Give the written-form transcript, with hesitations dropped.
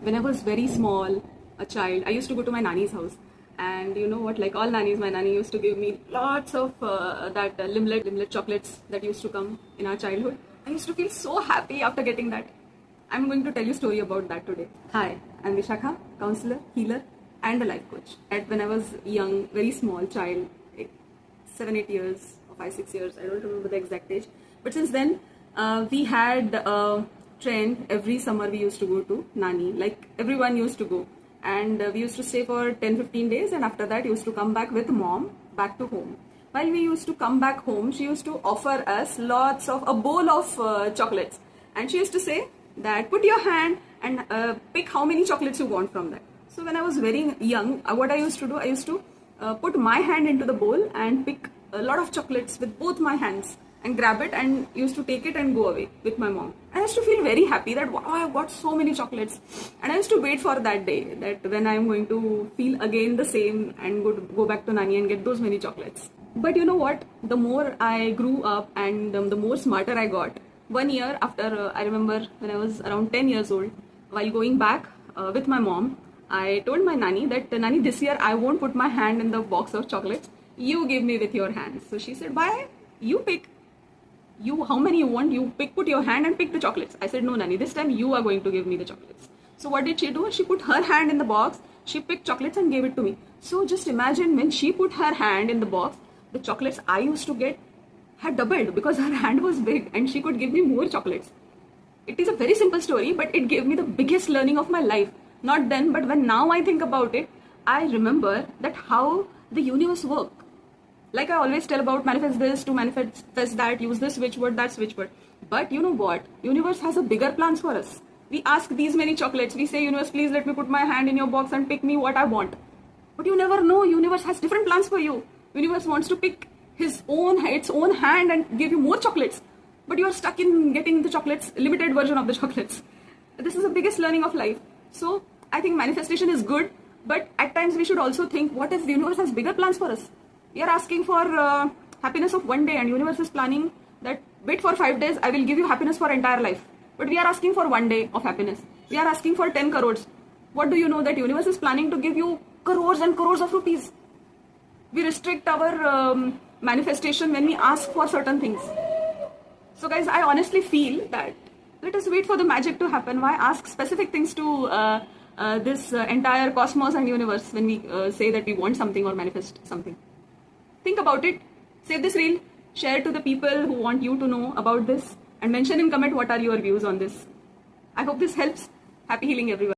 When I was very small, a child, I used to go to my nanny's house. And you know what, like all nannies, my nanny used to give me lots of that limlet chocolates that used to come in our childhood. I used to feel so happy after getting that. I'm going to tell you a story about that today. Hi, I'm Vishakha, counselor, healer, and a life coach. When I was young, very small child, 7, 8 years, or 5, 6 years, I don't remember the exact age. But since then, we had a trend. Every summer we used to go to Nani, like everyone used to go. And we used to stay for 10, 15 days, and after that used to come back with mom back to home. While we used to come back home, she used to offer us a bowl of chocolates. And she used to say that put your hand and pick how many chocolates you want from that. So when I was very young, what I used to do, I used to put my hand into the bowl and pick a lot of chocolates with both my hands and grab it and used to take it and go away with my mom. I used to feel very happy that wow, I've got so many chocolates. And I used to wait for that day, that when I'm going to feel again the same and go back to Nani and get those many chocolates. But you know what? The more I grew up and the more smarter I got. 1 year after, I remember when I was around 10 years old, while going back with my mom, I told my nanny that, Nanny, this year I won't put my hand in the box of chocolates. You give me with your hands. So she said, why? You pick. How many you want, you pick, put your hand and pick the chocolates. I said, no, Nani, this time you are going to give me the chocolates. So what did she do? She put her hand in the box, she picked chocolates and gave it to me. So just imagine, when she put her hand in the box, the chocolates I used to get had doubled because her hand was big and she could give me more chocolates. It is a very simple story, but it gave me the biggest learning of my life. Not then, but when now I think about it, I remember that how the universe works. Like I always tell about manifest this, to manifest that, use this switch word, that switch word. But you know what? Universe has a bigger plans for us. We ask these many chocolates. We say, universe, please let me put my hand in your box and pick me what I want. But you never know. Universe has different plans for you. Universe wants to pick its own hand and give you more chocolates. But you are stuck in getting the chocolates, limited version of the chocolates. This is the biggest learning of life. So I think manifestation is good. But at times we should also think, what if the universe has bigger plans for us? We are asking for happiness of 1 day, and universe is planning that wait for 5 days, I will give you happiness for entire life. But we are asking for 1 day of happiness. We are asking for 10 crores. What do you know? That universe is planning to give you crores and crores of rupees. We restrict our manifestation when we ask for certain things. So guys, I honestly feel that let us wait for the magic to happen. Why ask specific things to this entire cosmos and universe when we say that we want something or manifest something? Think about it, save this reel, share it to the people who want you to know about this, and mention in comment what are your views on this. I hope this helps. Happy healing, everyone.